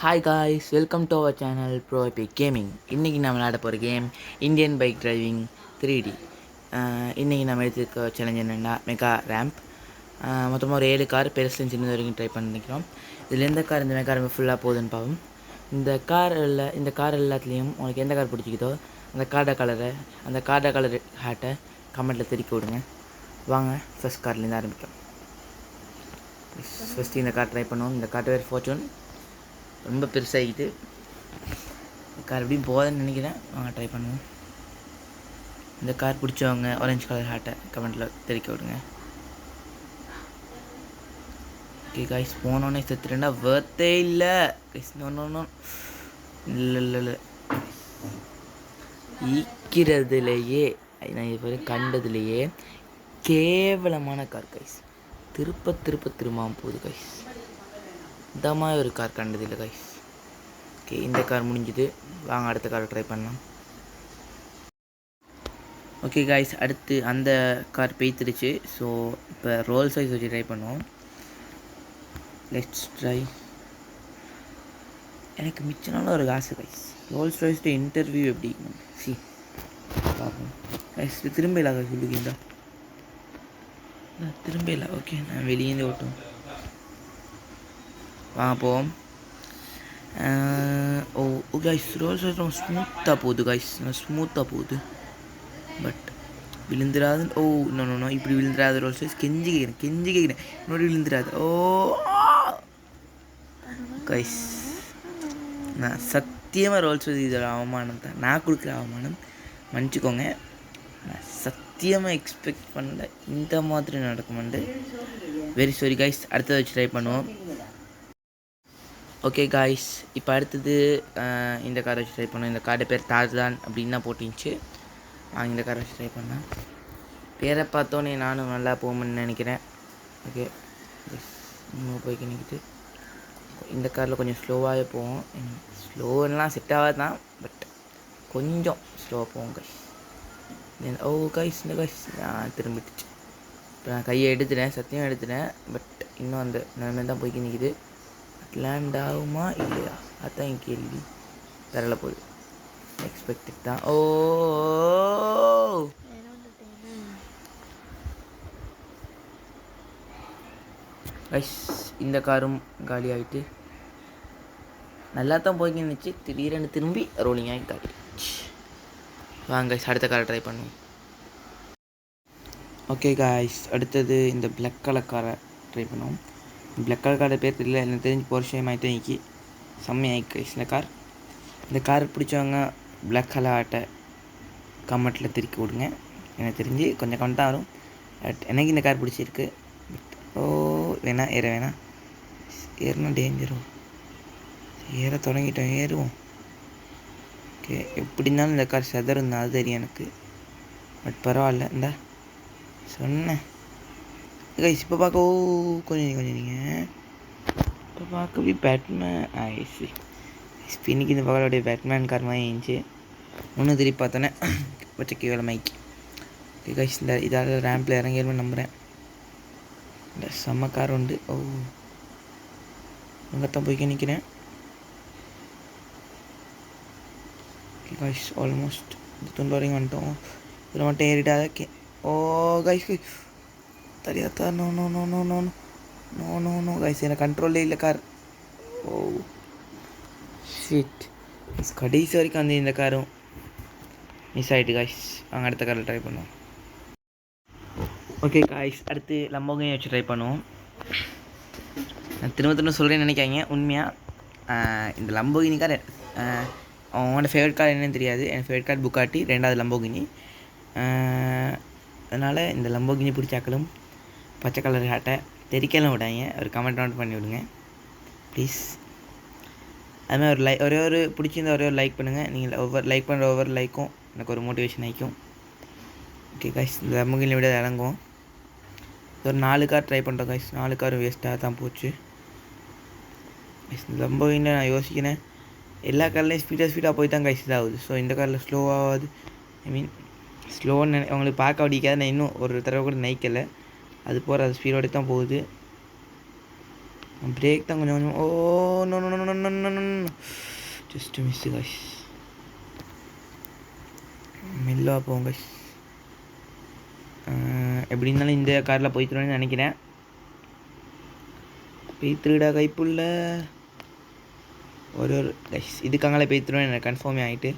Hi guys, welcome to our channel bro epic gaming. இன்றைக்கி நம்ம விளையாட போகிற game Indian bike driving 3D. இன்றைக்கி நம்ம எடுத்துக்க சேலஞ்ச் என்னென்னா மெகா ரேம்ப். மொத்தமாக ஒரு 7 கார் பெருசுலேருந்து சின்னது வரைக்கும் ட்ரை பண்ணிக்கிறோம். இதில் எந்த கார் இந்த மெகா ரேம்ப் ஃபுல்லாக போகுதுன்னு பார்ப்போம். இந்த கார் எல்லாத்துலேயும் உங்களுக்கு எந்த கார் பிடிச்சிக்கிதோ அந்த கார்டை கலர் ஹேட்டை கமெண்ட்டில் திருக்கி விடுங்க. வாங்க ஃபஸ்ட் கார்லேருந்து ஆரம்பிக்கலாம். ஃபஸ்ட்டு இந்த கார் ட்ரை பண்ணுவோம். இந்த கார் பேர் ஃபார்ச்சூன். ரொம்ப பெருசாகிட்டு கார் எப்படியும் போகுதுன்னு நினைக்கிறேன். வாங்க ட்ரை பண்ணுவோம். இந்த கார் பிடிச்சவங்க ஆரஞ்சு கலர் ஹேட்டை கமெண்ட்டில் தெரிவிக்க விடுங்க. ஓகே காய்ஸ், போனோன்னே செத்துட்டேன்னா வேர்த்தே இல்லை கைஸ். நோ இல்லை ஈக்கிறதுலையே நான் இது கண்டதுலேயே கேவலமான கார் கைஸ். திரும்பாமல் போகுது கைஸ். இந்த மாதிரி ஒரு கார் கண்டதில்லை கைஸ். ஓகே, இந்த கார் முடிஞ்சுது. வாங்க அடுத்த காரை ட்ரை பண்ணலாம். ஓகே காய்ஸ், அடுத்து அந்த கார் பெய்த்துருச்சு. ஸோ இப்போ ரோல்ஸ் ராய்ஸ் வச்சு ட்ரை பண்ணுவோம். Let's try. எனக்கு மிச்சனால ஒரு காசு கைஸ். ரோல்ஸ் ராய்ஸ்ட்டு இன்டர்வியூ எப்படி பார்ப்போம் கைஸ். திரும்ப இல்லை காசு சொல்லுவீங்களா? திரும்ப இல்லை. ஓகே, நான் வெளியேந்து ஓட்டும். வாங்க போவோம். கைஸ், ரோல்ஸ் ராய்ஸ் ரொம்ப ஸ்மூத்தாக போகுது கைஸ். ஸ்மூத்தாக போகுது. பட் விழுந்துடாது. இன்னொன்று இப்படி விழுந்துடாது. ரோல்ஸ் ராய்ஸ் கெஞ்சி கேட்குறேன் இன்னொரு விழுந்துடாது. கைஸ், நான் சத்தியமாக ரோல்ஸ் ராய்ஸ் இதோட அவமானம் தான். நான் கொடுக்குற அவமானம் மன்னிச்சிக்கோங்க. நான் சத்தியமாக எக்ஸ்பெக்ட் பண்ணல இந்த மாதிரி நடக்குமெண்டு. Very sorry guys. அடுத்ததை வச்சு ட்ரை பண்ணுவோம். ஓகே காய்ஸ், இப்போ அடுத்தது இந்த காரை வச்சு ட்ரை பண்ணோம். இந்த கார்டு பேர் தார்தான் அப்படின்னு தான் போட்டிச்சு. இந்த காரை வச்சு ட்ரை பண்ணேன். பேரை பார்த்தோன்னே நானும் நல்லா போகும்னு நினைக்கிறேன். ஓகே, இன்னும் போய்க்கு நிற்கிது. இந்த காரில் கொஞ்சம் ஸ்லோவாகவே போவோம். ஸ்லோவெல்லாம் செட் ஆகாது தான், பட் கொஞ்சம் ஸ்லோவாக போவோம் கைஸ். கைஸ், இந்த கைஸ் நான் திரும்பிட்டுச்சு. இப்போ நான் கையை எடுத்துட்டேன், சத்தியம் எடுத்துட்டேன். பட் இன்னும் அந்த நிலைமை தான் போய்க்கு நிற்கிது. லேண்ட் ஆகுமா இல்லையா அதுதான் என் கேள்வி. தரல போகுது. எக்ஸ்பெக்டட் தான். கைஸ், இந்த காரும் காலி ஆகிட்டு நல்லா தான் போய்க்கு இருந்துச்சு. திடீரென்னு திரும்பி ரோலிங் ஆகி காலி. வாங்க கைஸ், அடுத்த காரை ட்ரை பண்ணுவோம். ஓகே காய்ஸ், அடுத்தது இந்த பிளாக் கலர் காரை ட்ரை பண்ணுவோம். பிளாக் கலர் காரை பேர் தெரியல, எனக்கு தெரிஞ்சு போர்ஷே மாதிரி இன்னைக்கு செம்மையாயிக்கு கைஸ். இந்த கார் பிடிச்சவங்க பிளாக் கலர் ஆட்டை கமெண்ட்டில் திருக்கி விடுங்க. எனக்கு தெரிஞ்சு கொஞ்சம் கமெண்ட் தான் வரும். பட் எனக்கு இந்த கார் பிடிச்சிருக்கு. வேணாம் ஏறினா டேஞ்சரும். ஏற தொடங்கிட்டோம், ஏறுவோம். ஓகே, எப்படி இருந்தாலும் இந்த கார் செதறும் தான், அது தெரியும் எனக்கு. பட் பரவாயில்ல, இந்த சொன்னேன் கைஸ். இப்போ பார்க்க கொஞ்சம் நீங்கள் இப்போ பார்க்க அப்படி பேட்மேன் ஆயிடுச்சு. இன்னைக்கு இந்த பகலோடைய பேட்மேன் கார் மாதிரி இருந்துச்சு. ஒன்று திருப்பி பார்த்தோன்னே வச்ச கேவல மைக்கு. ஓகே கைஸ், இந்த இதால் ரேம்பில் இறங்கிடுவேன் நம்புகிறேன். இந்த செம்ம கார் உண்டு. அங்கத்தான் போய்க்க நிற்கிறேன். ஓகே கைஸ், ஆல்மோஸ்ட் இந்த துண்டு வரைக்கும் வந்துட்டோம். இதில் மட்டும் ஏறிட்டாத கைஸ் தெரியாதா? நோ கைஸ், எனக்கு கண்ட்ரோல்லே இல்லை கார். ஷிட். கடைசி வரைக்கும் வந்து இந்த காரும் மிஸ் ஆகிட்டு கைஸ். வாங்க அடுத்த காரில் ட்ரை பண்ணுவோம். ஓகே கைஸ், அடுத்து லம்போகினி வச்சு ட்ரை பண்ணுவோம். நான் திரும்ப சொல்கிறேன்னு நினைக்காங்க. உண்மையாக இந்த லம்போகினி கார் அவனோட ஃபேவரட் கார் என்னன்னு தெரியாது. என் ஃபேவரட் கார் புக்காட்டி, 2வது லம்போகினி. அதனால் இந்த லம்போகினி பிடிச்சாக்களும் பச்சை கலர் ஹேட்டை தெரிக்கலாம் விடாங்க. ஒரு கமெண்ட் நோட் பண்ணி விடுங்க ப்ளீஸ். அதுமாதிரி ஒரே ஒரு பிடிச்சிருந்த ஒரே ஒரு லைக் பண்ணுங்கள். நீங்கள் லைக் பண்ணுற ஒவ்வொரு லைக்கும் எனக்கு ஒரு மோட்டிவேஷன் ஆகிக்கும். ஓகே கைஸ், இந்த லம்போகினி விட இறங்குவோம். ஒரு 4 கார் ட்ரை பண்ணுறோம் கைஸ். 4 காரும் வேஸ்ட்டாக தான் போச்சு. இந்த லம்போகினியில் நான் யோசிக்கிறேன், எல்லா கார்லையும் ஸ்பீடாக போய் தான் கைஸ் இதாகுது. ஸோ இந்த காரில் ஸ்லோவாகுது. ஸ்லோன்னு அவங்களுக்கு பார்க்க அடிக்காது. நான் இன்னும் ஒரு தடவை கூட நைக்கலை. அது போகிற அது ஸ்பீடோடு தான் போகுது. பிரேக் தான் கொஞ்சம் கொஞ்சம். Oh no no no no no no, just miss guys. மெல்லவாக போவோம் கைஸ். எப்படி இருந்தாலும் இந்த காரில் போய்த்துருவேன்னு நினைக்கிறேன். பெய்த்துடா கைப்புள்ள ஒரு கைஸ். இதுக்காங்களே பெய்த்துருவேன் எனக்கு கன்ஃபார்மே ஆகிட்டு.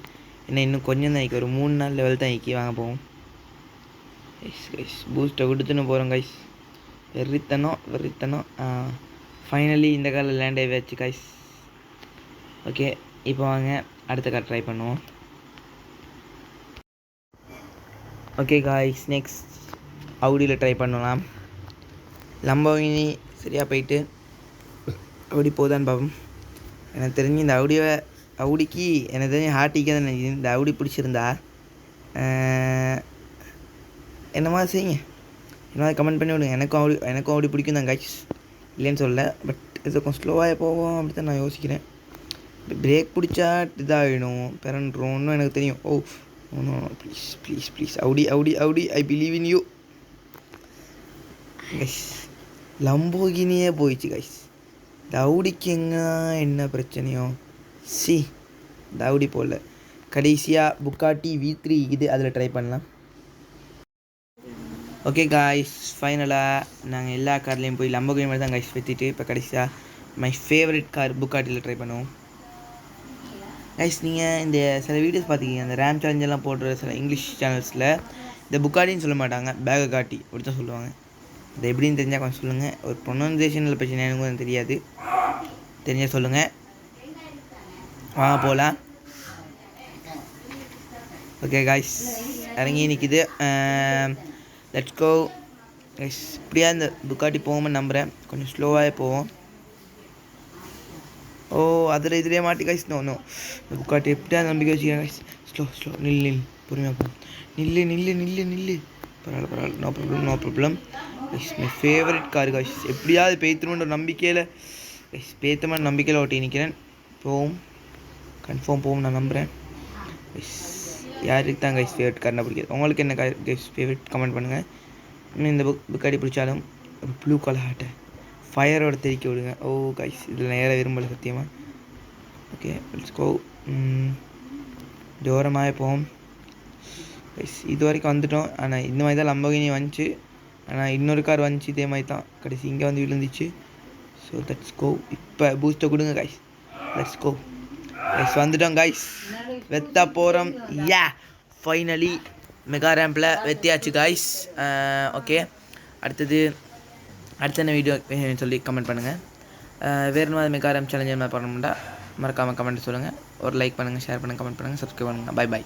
ஏன்னா இன்னும் கொஞ்சம் தான் ஒரு 3 நாள் லெவல் தான் வாங்க போவோம் கைஸ். கைஸ் பூஸ்ட்டை கொடுத்துன்னு போகிறோம் கைஸ். வெறித்தனம். ஃபைனலி இந்த காரில் லேண்ட் ஆகியாச்சு கைஸ். ஓகே, இப்போ வாங்க அடுத்த கார் ட்ரை பண்ணுவோம். ஓகே காய்ஸ், நெக்ஸ்ட் அவுடியில் ட்ரை பண்ணலாம். லம்போகினி சரியாக போயிட்டு அவுடி போதான்னு பார்ப்போம். எனக்கு தெரிஞ்சு இந்த அவுடிக்கு எனக்கு தெரிஞ்சு ஹார்ட்டிக்காக தான் நினைக்கிறேன். இந்த அவுடி பிடிச்சிருந்தா என்ன மாதிரி செய்யுங்க, என்ன மாதிரி கமெண்ட் பண்ணி விடுங்க. எனக்கும் அவுடி பிடிக்கும் தான் காய்ஸ், இல்லைன்னு சொல்ல. பட் இது கொஞ்சம் ஸ்லோவாக போவோம் அப்படி தான் நான் யோசிக்கிறேன். பிரேக் பிடிச்சா இதாகிடும், பிறன்றோன்னு எனக்கு தெரியும். Oh no, please Audi I believe in you guys. லம்போகினியே போயிடுச்சு கைஸ். இந்த அவுடிக்கு என்ன பிரச்சனையோ இந்த அவுடி போடல. கடைசியாக புக்காட்டி V3 இது அதில் ட்ரை பண்ணலாம். ஓகே காய்ஸ், ஃபைனலாக நாங்கள் எல்லா கார்லேயும் போய் லம்போகினி மாதிரி தான் கைஸ் வெற்றிட்டு இப்போ கடைசியாக மை ஃபேவரட் கார் புக்காட்டியில் ட்ரை பண்ணுவோம் கைஸ். நீங்கள் இந்த சில வீடியோஸ் பார்த்துக்கிங்க, அந்த ரேம் சேலஞ்செல்லாம் போடுற சில இங்கிலீஷ் சேனல்ஸில் இந்த புக்காட்டின்னு சொல்ல மாட்டாங்க, பேகை காட்டி அப்படி தான் சொல்லுவாங்க. அது எப்படின்னு தெரிஞ்சால் கொஞ்சம் சொல்லுங்கள். ஒரு ப்ரொனன்சியேஷனில் பிரச்சனை எனக்கு கொஞ்சம் தெரியாது, தெரிஞ்சால் சொல்லுங்கள். வாங்க போகலாம். ஓகே காய்ஸ், இறங்கி நிற்கிது. Let's go guys. இப்படியா இந்த புக்காட்டி போகும்போது நம்புகிறேன். கொஞ்சம் ஸ்லோவாகவே போவோம். ஓ அதில் இதிலே மாட்டி கைஸ். நோ இந்த புக்காட்டி எப்படியா நம்பிக்கை வச்சுக்கிறேன் கைஸ். ஸ்லோ நில் பொறுமையாக போகும். நில்லு. பரவாயில்ல, no problem guys. My favourite car guys. எப்படியாவது பேய்த்துணுன்ற நம்பிக்கையில் கைஸ், பேத்தமான நம்பிக்கையில் ஓட்டி நிற்கிறேன். கன்ஃபார்ம் போகும் நான் நம்புகிறேன் கைஸ். யாருக்கு தான் கைஸ் ஃபேவரட் கார்னா பிடிக்காது? உங்களுக்கு என்ன கார் கைஸ் ஃபேவரட் கமெண்ட் பண்ணுங்கள். இந்த புக்காட்டி பிடிச்சாலும் ஒரு ப்ளூ கலர் ஹாட்டை ஃபயரோட தெறிக்க விடுங்க. ஓ கைஸ், இதில் நேராக விரும்பலை சத்தியமாக. Okay let's go. ஜோரமாக போவோம் கைஸ். இது வரைக்கும் வந்துட்டோம். ஆனால் இந்த மாதிரி தான் லம்போகினி வந்துச்சு. ஆனால் இன்னொரு கார் வந்துச்சு இதே மாதிரி தான், கடைசி இங்கே வந்து விழுந்துச்சு. So let's go. இப்போ பூஸ்ட்டை கொடுங்க கைஸ். Let's go guys. வந்துட்டோம் கைஸ், வெத்த போகிறோம். ஃபைனலி மெகா ரேம்பில் வெத்தியாச்சு கைஸ். ஓகே, அடுத்த என்ன வீடியோ சொல்லி கமெண்ட் பண்ணுங்கள். வேறு மாதிரி மெகா ரேம்ப் சேலஞ்ச் என்ன பண்ணணும்னா மறக்காமல் கமெண்ட் சொல்லுங்கள். ஒரு லைக் பண்ணுங்கள், ஷேர் பண்ணுங்கள், கமெண்ட் பண்ணுங்கள், சப்ஸ்கிரைப் பண்ணுங்கள். பை.